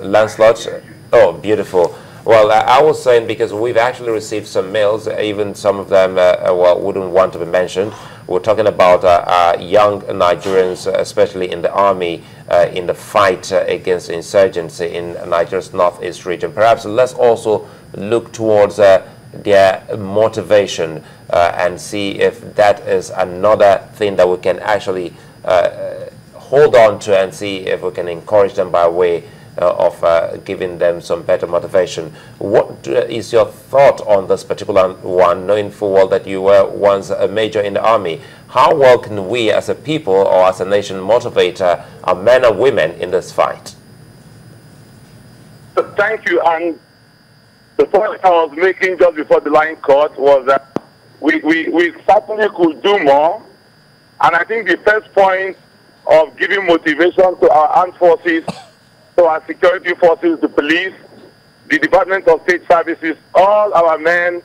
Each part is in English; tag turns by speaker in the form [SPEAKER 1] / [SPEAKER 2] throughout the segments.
[SPEAKER 1] Lancelot. Oh, beautiful. Well, I was saying because we've actually received some mails, even some of them well, wouldn't want to be mentioned. We're talking about young Nigerians, especially in the army, in the fight against insurgency in Nigeria's northeast region. Perhaps let's also look towards their motivation and see if that is another thing that we can actually hold on to and see if we can encourage them by way of giving them some better motivation. What is your thought on this particular one, knowing full well that you were once a major in the army? How well can we as a people or as a nation motivate our men and women in this fight?
[SPEAKER 2] Thank you. And the point I was making just before the line cut was that we certainly could do more. And I think the first point of giving motivation to our armed forces, to our security forces, the police, the Department of State Services, all our men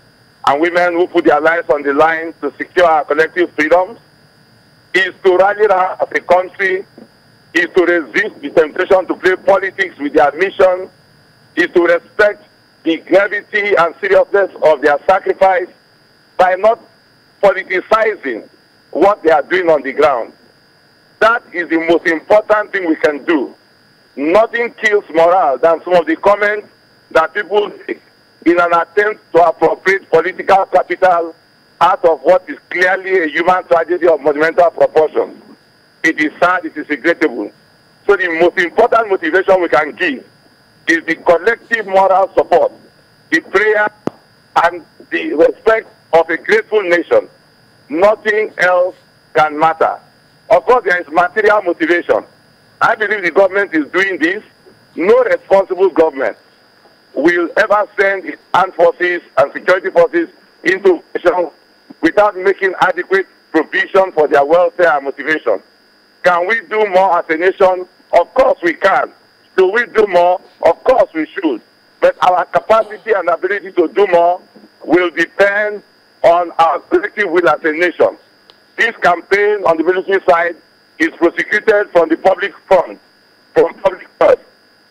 [SPEAKER 2] and women who put their lives on the line to secure our collective freedoms, is to rally around as a country, is to resist the temptation to play politics with their mission, is to respect the gravity and seriousness of their sacrifice by not politicizing what they are doing on the ground. That is the most important thing we can do. Nothing kills morale than some of the comments that people make in an attempt to appropriate political capital out of what is clearly a human tragedy of monumental proportions. It is sad, it is regrettable. So the most important motivation we can give is the collective moral support, the prayer and the respect of a grateful nation. Nothing else can matter. Of course, there is material motivation. I believe the government is doing this. No responsible government will ever send its armed forces and security forces into action without making adequate provision for their welfare and motivation. Can we do more as a nation? Of course we can. Should we do more? Of course we should. But our capacity and ability to do more will depend on our collective will as a nation. This campaign on the military side is prosecuted from the public front, from public purse.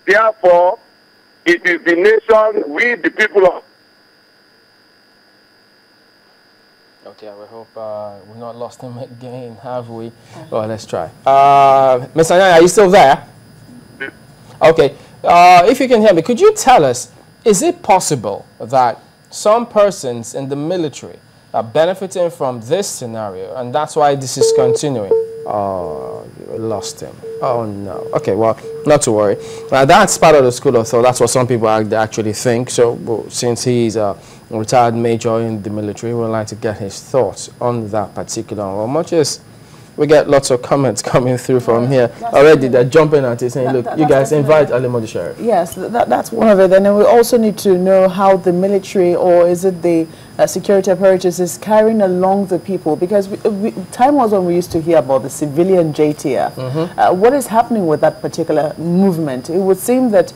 [SPEAKER 2] Therefore, it is the nation, we the people of...
[SPEAKER 3] Okay, we hope we've not lost him again, have we? Well, let's try. Mr. Anyanya, are you still there? Okay, if you can hear me, could you tell us, is it possible that some persons in the military are benefiting from this scenario, and that's why this is continuing? Oh, you lost him. Oh, no. Okay, well, not to worry. That's part of the school of thought. That's what some people actually think. So, well, since he's a retired major in the military, we'd like to get his thoughts on that particular one. Well, much as we get lots of comments coming through from here already, they're jumping at it saying, look, you guys invite Ali Sheriff.
[SPEAKER 4] Yes, that's one of it. And then we also need to know how the military, or is it the security apparatus, is carrying along the people, because time was when we used to hear about the civilian JTF. What is happening with that particular movement? It would seem that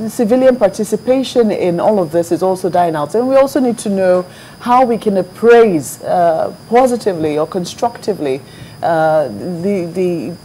[SPEAKER 4] civilian participation in all of this is also dying out. And we also need to know how we can appraise positively or constructively the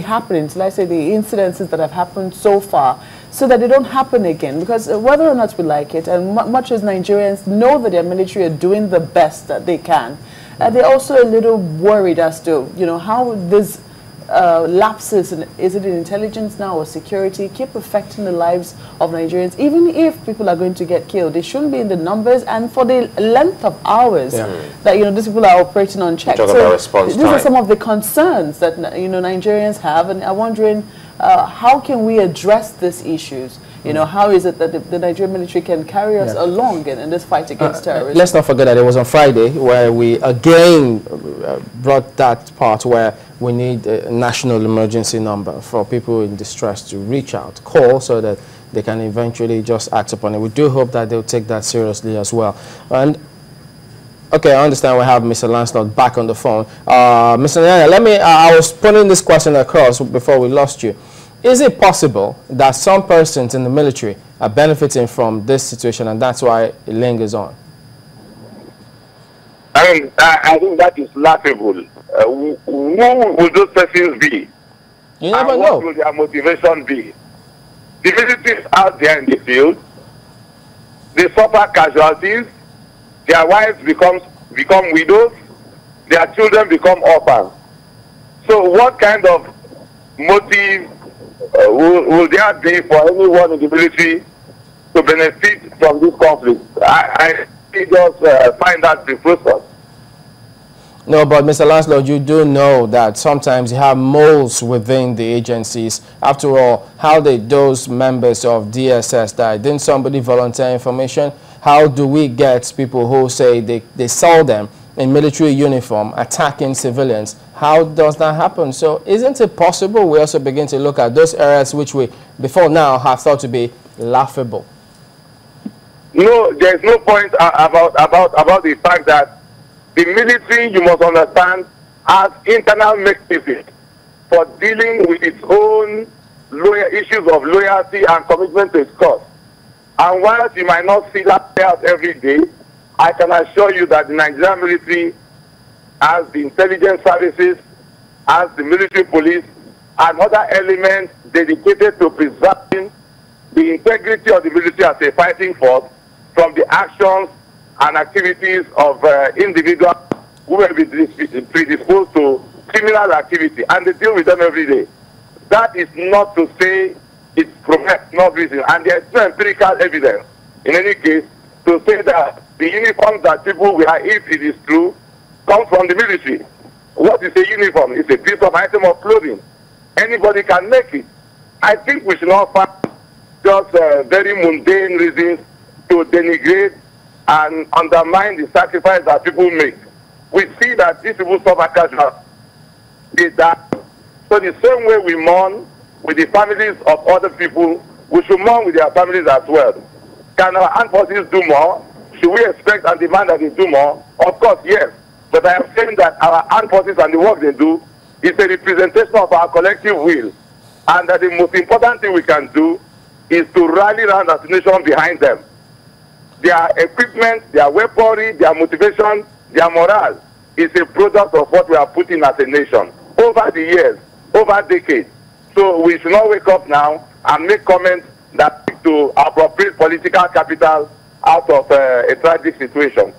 [SPEAKER 4] happenings, let's say the incidences that have happened so far, so that they don't happen again. Because whether or not we like it, and much as Nigerians know that their military are doing the best that they can, they're also a little worried as to, you know, how this lapses, is it in intelligence now or security, keep affecting the lives of Nigerians. Even if people are going to get killed, they shouldn't be in the numbers and for the length of hours that, you know, these people are operating on check. So these are some of the concerns that, you know, Nigerians have, and I'm wondering how can we address these issues? You know, how is it that the Nigerian military can carry us along in this fight against terrorism?
[SPEAKER 3] Let's not forget that it was on Friday where we again brought that part where we need a national emergency number for people in distress to reach out, call, so that they can eventually just act upon it. We do hope that they'll take that seriously as well. And okay, I understand we have Mr. Lancelot back on the phone. Mr. Anyanya, I was putting this question across before we lost you. Is it possible that some persons in the military are benefiting from this situation, and that's why it lingers on?
[SPEAKER 2] I mean, I think that is laughable. Who will those persons be?
[SPEAKER 3] You never know.
[SPEAKER 2] What will their motivation be? The military is out there in the field. They suffer casualties. Their wives become widows. Their children become orphans. So what kind of motive will there be for anyone in the military to benefit from this conflict? I just find that preposterous.
[SPEAKER 3] No, but Mr. Lancelot, you do know that sometimes you have moles within the agencies. After all, how did those members of DSS die? Didn't somebody volunteer information? How do we get people who say they saw them in military uniform attacking civilians? How does that happen? So isn't it possible we also begin to look at those areas which we before now have thought to be laughable?
[SPEAKER 2] No, there is no point about the fact that the military, you must understand, has internal mechanisms for dealing with its own issues of loyalty and commitment to its cause. And whilst you might not see that play out every day, I can assure you that the Nigerian military has the intelligence services, has the military police, and other elements dedicated to preserving the integrity of the military as a fighting force from the actions and activities of individuals who will be predisposed to criminal activity, and they deal with them every day. That is not to say it's not reason, and there is no empirical evidence in any case to say that the uniforms that people wear, if it is true, comes from the military. What is a uniform? It's a piece of item of clothing. Anybody can make it. I think we should not find just very mundane reasons to denigrate and undermine the sacrifice that people make. We see that these people suffer casualties. So the same way we mourn with the families of other people, we should mourn with their families as well. Can our armed forces do more? Should we expect and demand that they do more? Of course, yes. But I am saying that our armed forces and the work they do is a representation of our collective will. And that the most important thing we can do is to rally around as a nation behind them. Their equipment, their weaponry, their motivation, their morale is a product of what we are putting as a nation over the years, over decades. So we should not wake up now and make comments that lead to appropriate political capital out of a tragic situation.